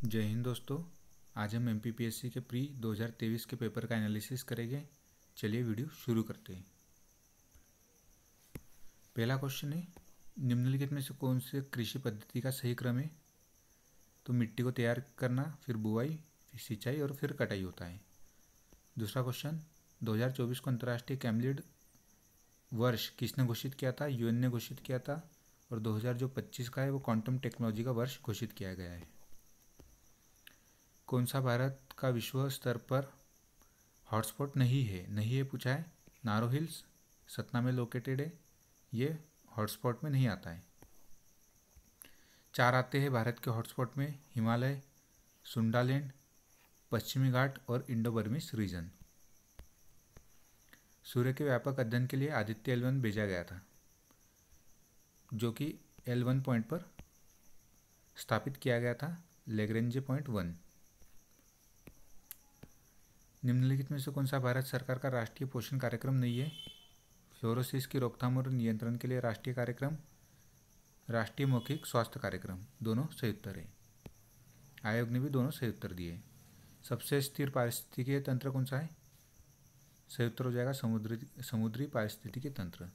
जय हिंद दोस्तों। आज हम MPPSC के प्री 2023 के पेपर का एनालिसिस करेंगे। चलिए वीडियो शुरू करते हैं। पहला क्वेश्चन है, निम्नलिखित में से कौन से कृषि पद्धति का सही क्रम है? तो मिट्टी को तैयार करना, फिर बुआई, फिर सिंचाई और फिर कटाई होता है। दूसरा क्वेश्चन, 2024 को अंतर्राष्ट्रीय कैमलिड वर्ष किसने घोषित किया था? UN ने घोषित किया था। और 2025 का है वो क्वांटम टेक्नोलॉजी का वर्ष घोषित किया गया है। कौन सा भारत का विश्व स्तर पर हॉटस्पॉट नहीं है पूछा है। नारो हिल्स सतना में लोकेटेड है, ये हॉटस्पॉट में नहीं आता है। चार आते हैं भारत के हॉटस्पॉट में, हिमालय, सुंडालैंड, पश्चिमी घाट और इंडो बर्मिस रीजन। सूर्य के व्यापक अध्ययन के लिए आदित्य L1 भेजा गया था, जो कि L1 पॉइंट पर स्थापित किया गया था, लेग्रेंजे पॉइंट 1। निम्नलिखित में से कौन सा भारत सरकार का राष्ट्रीय पोषण कार्यक्रम नहीं है? फ्लोरोसिस की रोकथाम और नियंत्रण के लिए राष्ट्रीय कार्यक्रम, राष्ट्रीय मौखिक स्वास्थ्य कार्यक्रम, दोनों सही उत्तर है। आयोग ने भी दोनों सही उत्तर दिए। सबसे स्थिर पारिस्थितिकीय तंत्र कौन सा है? सही उत्तर हो जाएगा समुद्री पारिस्थितिकीय तंत्र।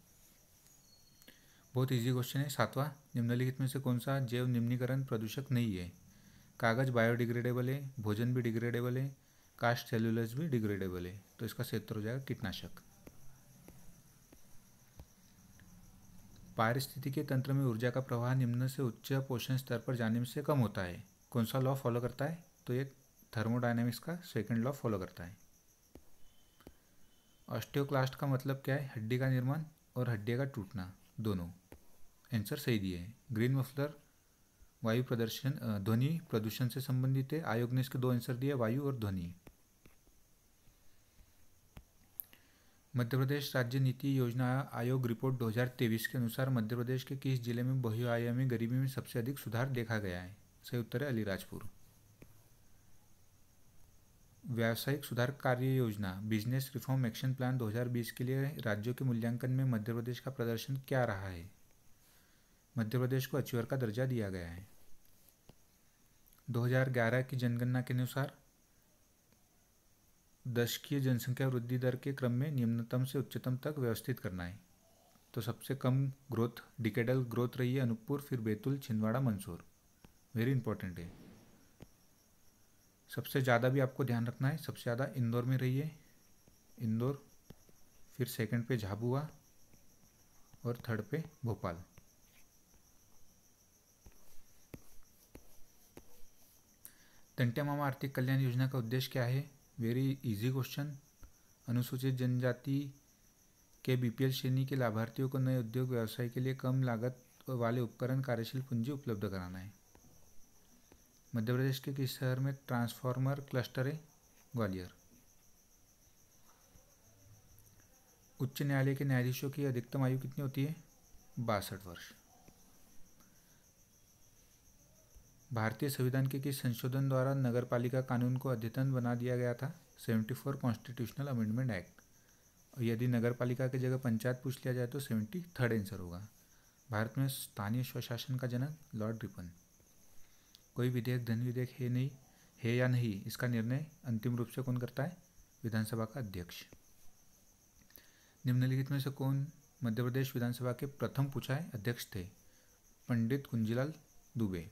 बहुत इजी क्वेश्चन है। सातवां, निम्नलिखित में से कौन सा जैव निम्नीकरण प्रदूषक नहीं है? कागज बायोडिग्रेडेबल है, भोजन भी डिग्रेडेबल है, कास्ट सेल्यूलोज भी डिग्रेडेबल है। तो इसका सही उत्तर हो जाएगा कीटनाशक। पारिस्थितिकीय तंत्र में ऊर्जा का प्रवाह निम्न से उच्च पोषण स्तर पर जाने से कम होता है। कौन सा लॉ फॉलो करता है? तो ये थर्मोडायनेमिक्स का सेकंड लॉ फॉलो करता है। ऑस्टियोक्लास्ट का मतलब क्या है? हड्डी का निर्माण और हड्डी का टूटना, दोनों। आंसर सही दिए हैं। ग्रीन मफलर वायु प्रदर्शन ध्वनि प्रदूषण से संबंधित है। आयोग ने इसके दो आंसर दिए, वायु और ध्वनि। मध्य प्रदेश राज्य नीति योजना आयोग रिपोर्ट 2023 के अनुसार मध्य प्रदेश के किस जिले में बहुआयामी गरीबी में सबसे अधिक सुधार देखा गया है? सही उत्तर है अलीराजपुर। व्यावसायिक सुधार कार्य योजना बिजनेस रिफॉर्म एक्शन प्लान 2020 के लिए राज्यों के मूल्यांकन में मध्य प्रदेश का प्रदर्शन क्या रहा है? मध्य प्रदेश को अचीवर का दर्जा दिया गया है। 2011 की जनगणना के अनुसार दशकीय जनसंख्या वृद्धि दर के क्रम में निम्नतम से उच्चतम तक व्यवस्थित करना है। तो सबसे कम ग्रोथ डिकेडल ग्रोथ रही है अनूपपुर, फिर बैतूल, छिंदवाड़ा, मंदसौर। वेरी इंपॉर्टेंट है। सबसे ज़्यादा भी आपको ध्यान रखना है, सबसे ज़्यादा इंदौर में रही है, इंदौर, फिर सेकंड पे झाबुआ और थर्ड पे भोपाल। तंटिया मामा आर्थिक कल्याण योजना का उद्देश्य क्या है? Very easy question. अनुसूचित जनजाति के BPL श्रेणी के लाभार्थियों को नए उद्योग व्यवसाय के लिए कम लागत वाले उपकरण, कार्यशील पूंजी उपलब्ध कराना है। मध्य प्रदेश के किस शहर में ट्रांसफार्मर क्लस्टर है? ग्वालियर। उच्च न्यायालय के न्यायाधीशों की अधिकतम आयु कितनी होती है? 62 वर्ष। भारतीय संविधान के किस संशोधन द्वारा नगरपालिका कानून को अद्यतन बना दिया गया था? 74 कॉन्स्टिट्यूशनल अमेंडमेंट एक्ट। और यदि नगरपालिका की जगह पंचायत पूछ लिया जाए तो 73rd आंसर होगा। भारत में स्थानीय स्वशासन का जनक लॉर्ड रिपन। कोई विधेयक धन विधेयक है या नहीं, इसका निर्णय अंतिम रूप से कौन करता है? विधानसभा का अध्यक्ष। निम्नलिखित में से कौन मध्य प्रदेश विधानसभा के प्रथम पूछा है अध्यक्ष थे? पंडित कुंजीलाल दुबे।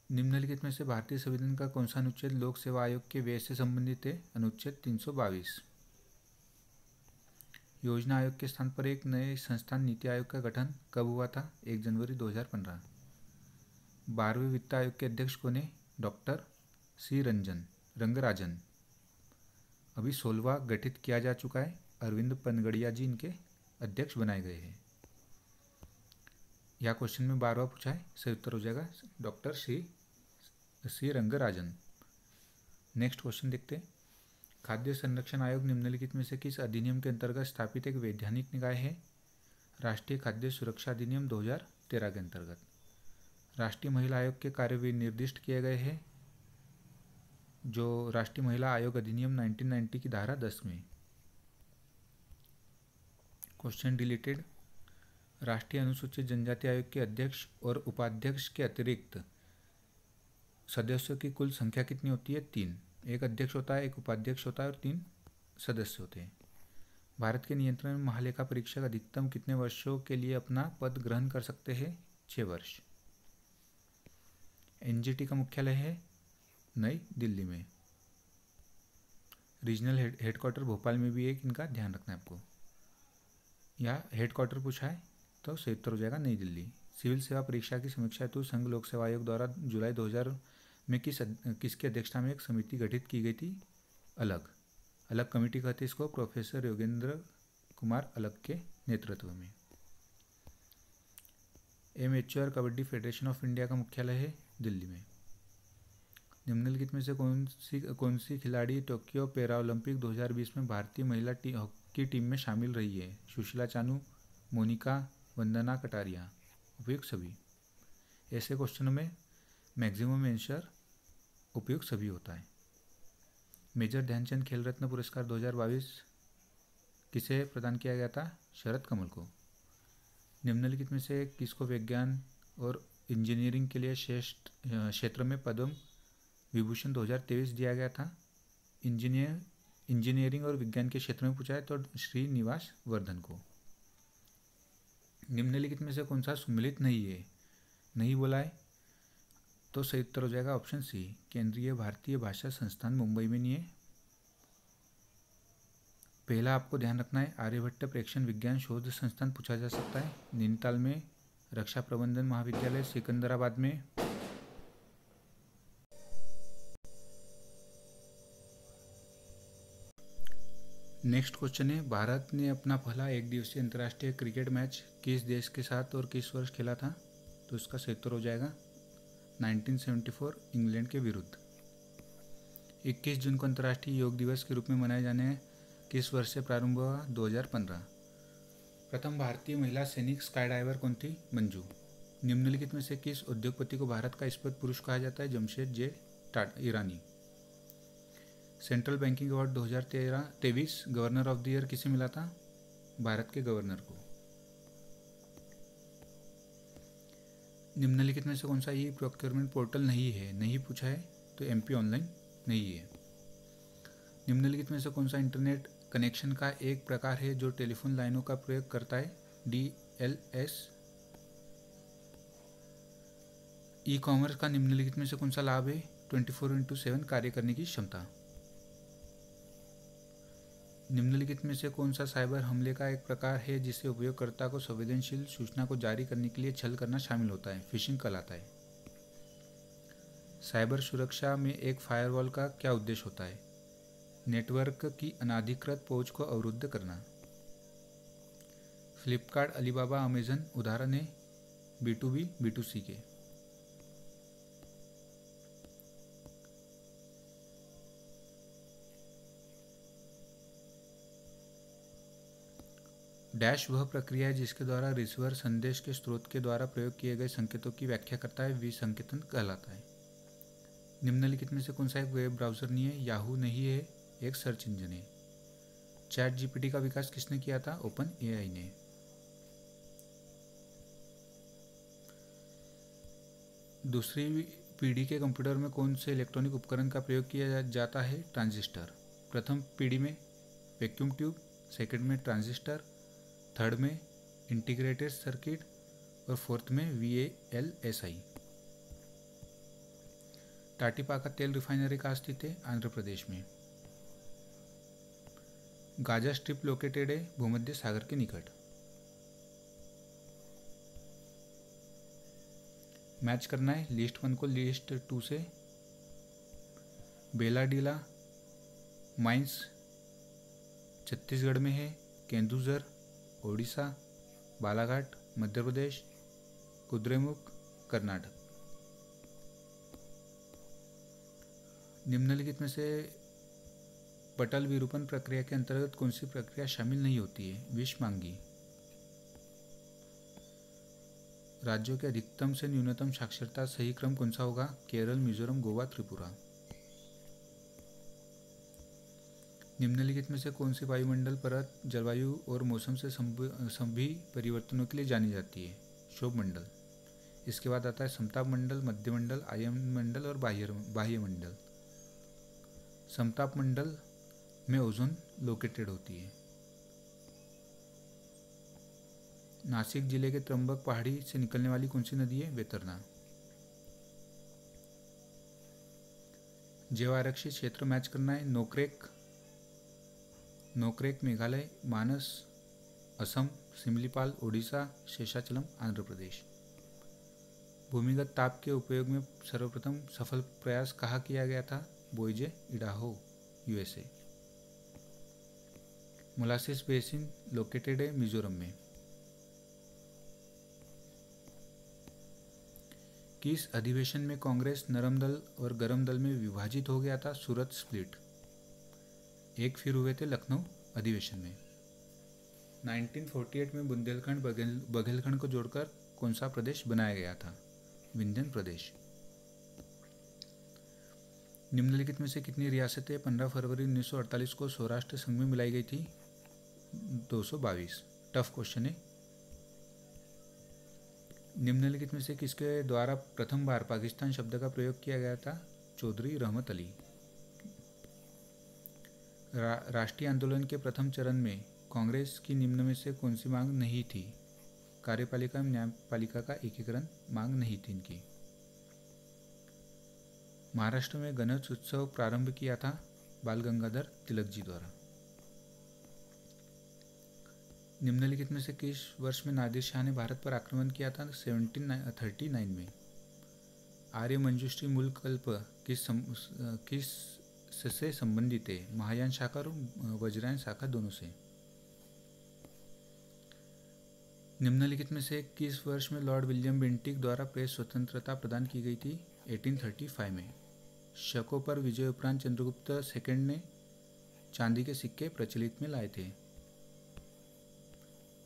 निम्नलिखित में से भारतीय संविधान का कौन सा अनुच्छेद लोक सेवा आयोग के व्यय से संबंधित है? अनुच्छेद 322। योजना आयोग के स्थान पर एक नए संस्थान नीति आयोग का गठन कब हुआ था? 1 जनवरी 2015। 12वें वित्त आयोग के अध्यक्ष कौन है? Doctor C Rangarajan. अभी 16वां गठित किया जा चुका है, अरविंद पनगड़िया जी इनके अध्यक्ष बनाए गए हैं। यह क्वेश्चन में 12वां पूछा है, सही उत्तर हो जाएगा doctor C Rangarajan. Next question देखते हैं। खाद्य संरक्षण आयोग निम्नलिखित में से किस अधिनियम के अंतर्गत स्थापित एक वैधानिक निकाय है? राष्ट्रीय खाद्य सुरक्षा अधिनियम 2013 के अंतर्गत। राष्ट्रीय महिला आयोग के कार्य विनिर्दिष्ट किए गए हैं जो राष्ट्रीय महिला आयोग अधिनियम 1990 की धारा 10 में। Question deleted. राष्ट्रीय अनुसूचित जनजाति आयोग के अध्यक्ष और उपाध्यक्ष के अतिरिक्त सदस्यों की कुल संख्या कितनी होती है? 3। एक अध्यक्ष होता है, एक उपाध्यक्ष होता है और 3 सदस्य होते हैं। भारत के नियंत्रण में महालेखा परीक्षक अधिकतम कितने वर्षों के लिए अपना पद ग्रहण कर सकते हैं? 6 वर्ष। एनजीटी का मुख्यालय है नई दिल्ली में। रीजनल हेडक्वार्टर भोपाल में भी एक, इनका ध्यान रखना है आपको। या हेडक्वार्टर पूछा है तो सही उत्तर हो जाएगा नई दिल्ली। सिविल सेवा परीक्षा की समीक्षा हेतु संघ लोक सेवा आयोग द्वारा जुलाई 2000 में किसकी अध्यक्षता में एक समिति गठित की गई थी? अलग कमेटी कहते हैं इसको, प्रोफेसर योगेंद्र कुमार अलग के नेतृत्व में। Amateur kabaddi federation of India का मुख्यालय है दिल्ली में। निम्नलिखित में से कौन सी खिलाड़ी टोक्यो पैरा ओलंपिक 2020 में भारतीय महिला हॉकी टीम में शामिल रही है? सुशीला चानू, मोनिका, वंदना कटारिया, उपयुक्त सभी। ऐसे क्वेश्चनों में मैक्सिमम आंसर उपयुक्त सभी होता है। मेजर ध्यानचंद खेल रत्न पुरस्कार 2022 किसे प्रदान किया गया था? शरद कमल को। निम्नलिखित में से किसको विज्ञान और इंजीनियरिंग के लिए श्रेष्ठ क्षेत्र में पद्म विभूषण 2023 दिया गया था? इंजीनियरिंग और विज्ञान के क्षेत्र में पूछा है तो श्रीनिवास वर्धन को। निम्नलिखित में से कौन सा सम्मिलित नहीं है? नहीं बोला है तो सही उत्तर हो जाएगा ऑप्शन सी, केंद्रीय भारतीय भाषा संस्थान मुंबई में नहीं है। पहला आपको ध्यान रखना है, आर्यभट्ट प्रेक्षण विज्ञान शोध संस्थान पूछा जा सकता है नैनीताल में। रक्षा प्रबंधन महाविद्यालय सिकंदराबाद में। नेक्स्ट क्वेश्चन है, भारत ने अपना पहला एक दिवसीय अंतर्राष्ट्रीय क्रिकेट मैच किस देश के साथ और किस वर्ष खेला था? तो इसका सही उत्तर हो जाएगा 1974 इंग्लैंड के विरुद्ध। 21 जून को अंतर्राष्ट्रीय योग दिवस के रूप में मनाए जाने किस वर्ष से प्रारंभ हुआ? 2015। प्रथम भारतीय महिला सैनिक स्काई डाइवर कौन थी? मंजू। निम्नलिखित में से किस उद्योगपति को भारत का स्पत पुरुष कहा जाता है? Jamshed J Irani. Central banking award 2023 governor of the year किसे मिला था? भारत के गवर्नर को। निम्नलिखित में से कौन सा ई प्रोक्योरमेंट पोर्टल नहीं है? नहीं पूछा है तो एमपी ऑनलाइन नहीं है। निम्नलिखित में से कौन सा इंटरनेट कनेक्शन का एक प्रकार है जो टेलीफोन लाइनों का प्रयोग करता है? डीएलएस। ई कॉमर्स का निम्नलिखित में से कौन सा लाभ है? 24/7 कार्य करने की क्षमता। निम्नलिखित में से कौन सा साइबर हमले का एक प्रकार है जिससे उपयोगकर्ता को संवेदनशील सूचना को जारी करने के लिए छल करना शामिल होता है? फिशिंग कहलाता है। साइबर सुरक्षा में एक फायरवॉल का क्या उद्देश्य होता है? नेटवर्क की अनाधिकृत पहुंच को अवरुद्ध करना। फ्लिपकार्ट, अलीबाबा, अमेजन उदाहरण है B2B, B2C के। डैश वह प्रक्रिया है जिसके द्वारा रिसीवर संदेश के स्रोत के द्वारा प्रयोग किए गए संकेतों की व्याख्या करता है। विसंकेतन कहलाता है। निम्नलिखित में से कौन सा एक वेब ब्राउजर नहीं है? याहू नहीं है, एक सर्च इंजन है। चैट जीपीटी का विकास किसने किया था? ओपन एआई ने। दूसरी पीढ़ी के कंप्यूटर में कौन से इलेक्ट्रॉनिक उपकरण का प्रयोग किया जाता है? ट्रांजिस्टर। प्रथम पीढ़ी में वैक्यूम ट्यूब, सेकंड में ट्रांजिस्टर, थर्ड में इंटीग्रेटेड सर्किट और फोर्थ में VLSI। टाटीपाका तेल रिफाइनरी कहाँ स्थित है? आंध्र प्रदेश में। गाजा स्ट्रिप लोकेटेड है भूमध्य सागर के निकट। मैच करना है लिस्ट 1 को लिस्ट 2 से। बेलाडीला माइंस छत्तीसगढ़ में है, केंदुझर ओडिशा, बालाघाट मध्य प्रदेश, कुद्रेमुख कर्नाटक। निम्नलिखित में से पटल विरूपण प्रक्रिया के अंतर्गत कौन सी प्रक्रिया शामिल नहीं होती है? विष मांगी। राज्यों के अधिकतम से न्यूनतम साक्षरता सही क्रम कौन सा होगा? केरल, मिजोरम, गोवा, त्रिपुरा। निम्नलिखित में से कौन सी वायुमंडल परत जलवायु और मौसम से सभी परिवर्तनों के लिए जानी जाती है? क्षोभ मंडल। इसके बाद आता है समताप मंडल, मध्य मंडल, आयन मंडल और बाह्य मंडल। समताप मंडल में ओजोन लोकेटेड होती है। नासिक जिले के त्र्यंबक पहाड़ी से निकलने वाली कौन सी नदी है? बैतरणी। जैव आरक्षित क्षेत्र मैच करना है। नोकरेक मेघालय, मानस असम, सिमलीपाल ओडिशा, शेषाचलम आंध्र प्रदेश। भूमिगत ताप के उपयोग में सर्वप्रथम सफल प्रयास कहाँ किया गया था? Boise, Idaho, USA. Molasses Basin located है मिजोरम में। किस अधिवेशन में कांग्रेस नरम दल और गरम दल में विभाजित हो गया था? सूरत स्प्लिट। एक फिर हुए थे लखनऊ अधिवेशन में। 1948 में बुंदेलखंड बघेलखंड को जोड़कर कौन सा प्रदेश बनाया गया था? विंध्यन प्रदेश। निम्नलिखित में से कितनी रियासतें 15 फरवरी 1948 को सौराष्ट्र संघ में मिलाई गई थी? 222। टफ क्वेश्चन है। निम्नलिखित में से किसके द्वारा प्रथम बार पाकिस्तान शब्द का प्रयोग किया गया था? चौधरी रहमत अली। राष्ट्रीय आंदोलन के प्रथम चरण में कांग्रेस की निम्न में से कौन सी मांग नहीं थी? कार्यपालिका एवं न्यायपालिका का एकीकरण मांग नहीं थी इनकी। महाराष्ट्र में गणेश उत्सव प्रारंभ किया था बाल गंगाधर तिलक जी द्वारा। निम्नलिखित में से किस वर्ष में नादिर शाह ने भारत पर आक्रमण किया था? 1739 में। आर्य मंजुश्री मूल कल्प किस से संबंधित है? महायान शाखा और वज्रायन शाखा दोनों से। निम्नलिखित में से किस वर्ष में लॉर्ड विलियम बेंटिक द्वारा प्रेस स्वतंत्रता प्रदान की गई थी? 1835 में। शकों पर विजय उपरांत चंद्रगुप्त सेकंड ने चांदी के सिक्के प्रचलित में लाए थे।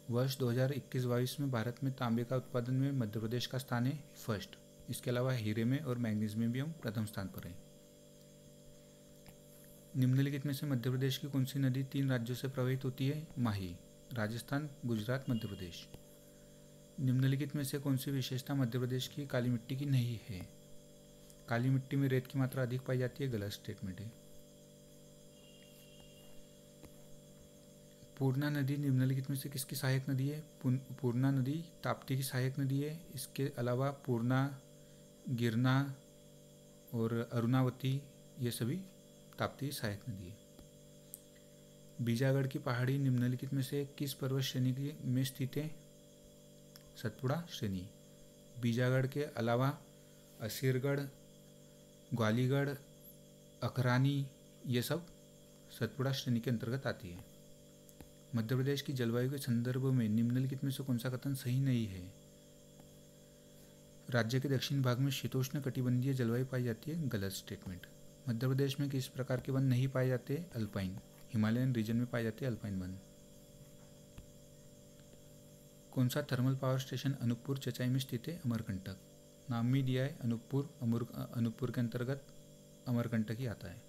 वर्ष 2021-22 में भारत में तांबे का उत्पादन में मध्य प्रदेश का स्थान है फर्स्ट। इसके अलावा हीरे में और मैंगनीज में भी हम प्रथम स्थान पर हैं। निम्नलिखित में से मध्य प्रदेश की कौन सी नदी 3 राज्यों से प्रवाहित होती है? माही। राजस्थान, गुजरात, मध्य प्रदेश। निम्नलिखित में से कौन सी विशेषता मध्य प्रदेश की काली मिट्टी की नहीं है? काली मिट्टी में रेत की मात्रा अधिक पाई जाती है। गलत स्टेटमेंट है। पूर्णा नदी निम्नलिखित में से किसकी सहायक नदी है? पूर्णा नदी ताप्ती की सहायक नदी है। इसके अलावा पूर्णा, गिरना और अरुणावती ये सभी ताप्ती की सहायक नदी है। बीजागढ़ की पहाड़ी निम्नलिखित में से किस पर्वत श्रेणी में स्थित है? सतपुड़ा श्रेणी। बीजागढ़ के अलावा असीरगढ़, ग्वालीगढ़, अखरानी ये सब सतपुड़ा श्रेणी के अंतर्गत आती है। मध्य प्रदेश की जलवायु के संदर्भ में निम्नलिखित में से कौन सा कथन सही नहीं है? राज्य के दक्षिण भाग में शीतोष्ण कटिबंधीय जलवायु पाई जाती है। गलत स्टेटमेंट। मध्य प्रदेश में किस प्रकार के वन नहीं पाए जाते? अल्पाइन। हिमालयन रीजन में पाए जाते हैं अल्पाइन वन। कौन सा thermal power station Anuppur Chachai में स्थित है? अमरकंटक। नाम भी दिया है अनूपपुर, अनूपपुर के अंतर्गत अमरकंटक ही आता है।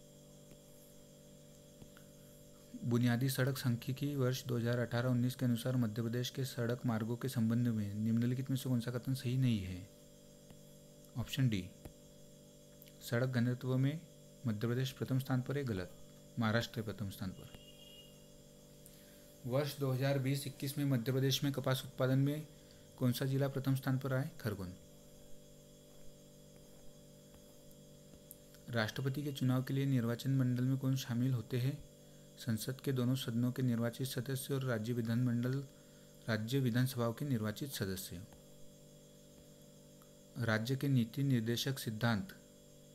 बुनियादी सड़क सांख्यिकी वर्ष 2018-19 के अनुसार मध्य प्रदेश के सड़क मार्गों के संबंध में निम्नलिखित में से कौन सा कथन सही नहीं है? Option D. सड़क घनत्व में मध्य प्रदेश प्रथम स्थान पर है। गलत। महाराष्ट्र प्रथम स्थान पर। वर्ष 2020-21 में मध्य प्रदेश में कपास उत्पादन में कौन सा जिला प्रथम स्थान पर आए? खरगोन। राष्ट्रपति के चुनाव के लिए निर्वाचन मंडल में कौन शामिल होते हैं? संसद के दोनों सदनों के निर्वाचित सदस्य और राज्य विधानसभाओं के निर्वाचित सदस्य। राज्य के नीति निर्देशक सिद्धांत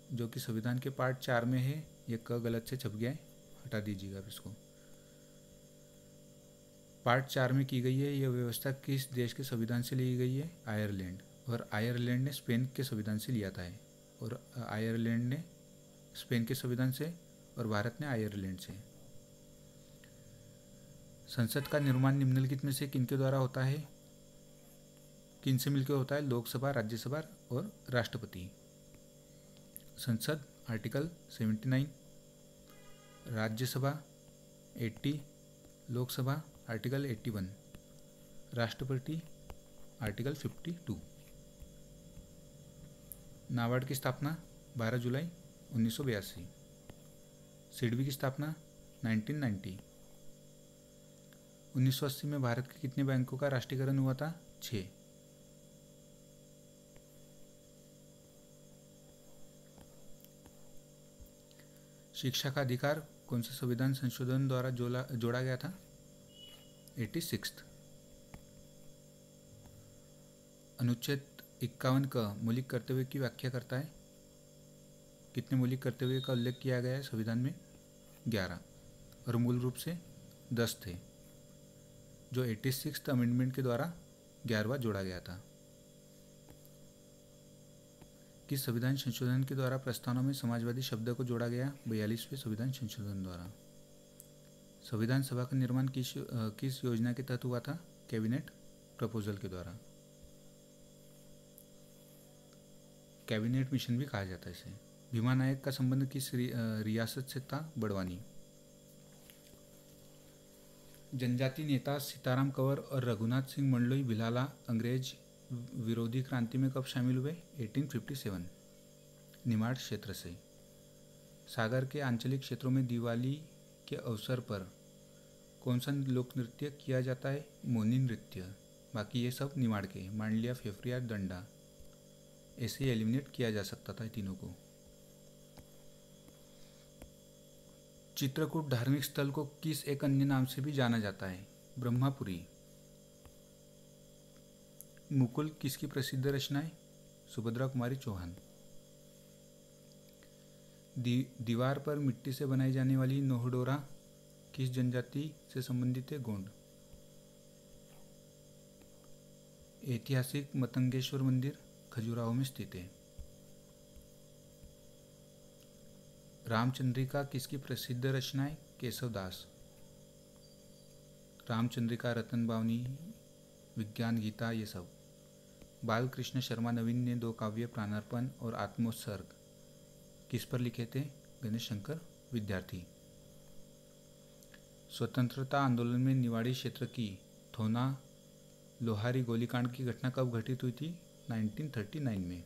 जो कि संविधान के पार्ट 4 में है, ये क गलत से छप गया है, हटा दीजिएगा इसको। पार्ट 4 में की गई है यह व्यवस्था किस देश के संविधान से ली गई है? आयरलैंड। और आयरलैंड ने स्पेन के संविधान से लिया था है, और आयरलैंड ने स्पेन के संविधान से और भारत ने आयरलैंड से। संसद का निर्माण निम्नलिखित में से किनके द्वारा होता है? किनसे मिलकर होता है? लोकसभा, राज्यसभा और राष्ट्रपति। संसद आर्टिकल 79, राज्यसभा 80 लोकसभा आर्टिकल 81, राष्ट्रपति आर्टिकल 52। नाबार्ड की स्थापना 12 जुलाई 1982। सिडबी की स्थापना 1990। 1980 में भारत के कितने बैंकों का राष्ट्रीयकरण हुआ था? 6। शिक्षा का अधिकार कौन से संविधान संशोधन द्वारा जोड़ा गया था? 86। अनुच्छेद 51 का मौलिक कर्तव्य की व्याख्या करता है। कितने मौलिक कर्तव्य का उल्लेख किया गया है संविधान में? 11, और मूल रूप से 10 थे, जो 86th अमेंडमेंट के द्वारा 11वां जोड़ा गया था। किस संविधान संशोधन के द्वारा प्रस्तावना में समाजवादी शब्द को जोड़ा गया? 42वें संविधान संशोधन द्वारा। संविधान सभा का निर्माण किस योजना के तहत हुआ था? कैबिनेट प्रपोजल के द्वारा। कैबिनेट मिशन भी कहा जाता है इसे। भीमा नायक का संबंध किस रियासत से था? बड़वानी। जनजाति नेता सीताराम कंवर और रघुनाथ सिंह मंडलोई भिलाला अंग्रेज विरोधी क्रांति में कब शामिल हुए? 1857, निमाड़ क्षेत्र से। सागर के आंचलिक क्षेत्रों में दिवाली के अवसर पर कौन सा लोक नृत्य किया जाता है? मोनी नृत्य। बाकी ये सब निमाड़ के, मांडलिया, फेफरिया, दंडा, ऐसे ही एलिमिनेट किया जा सकता था तीनों को। चित्रकूट धार्मिक स्थल को किस एक अन्य नाम से भी जाना जाता है? ब्रह्मापुरी। मुकुल किसकी प्रसिद्ध रचना है? सुभद्रा कुमारी चौहान। दीवार पर मिट्टी से बनाई जाने वाली नोहडोरा किस जनजाति से संबंधित है? गोंड। ऐतिहासिक मतंगेश्वर मंदिर खजुराहो में स्थित है। रामचंद्रिका किसकी प्रसिद्ध रचना है? केशवदास। रामचंद्रिका, रतन बावनी, विज्ञान गीता, ये सब। बालकृष्ण शर्मा नवीन ने 2 काव्य प्राणार्पण और आत्मोत्सर्ग किस पर लिखे थे? गणेश शंकर विद्यार्थी। स्वतंत्रता आंदोलन में निवाड़ी क्षेत्र की थोना लोहारी गोलीकांड की घटना कब घटित हुई थी? 1939 में।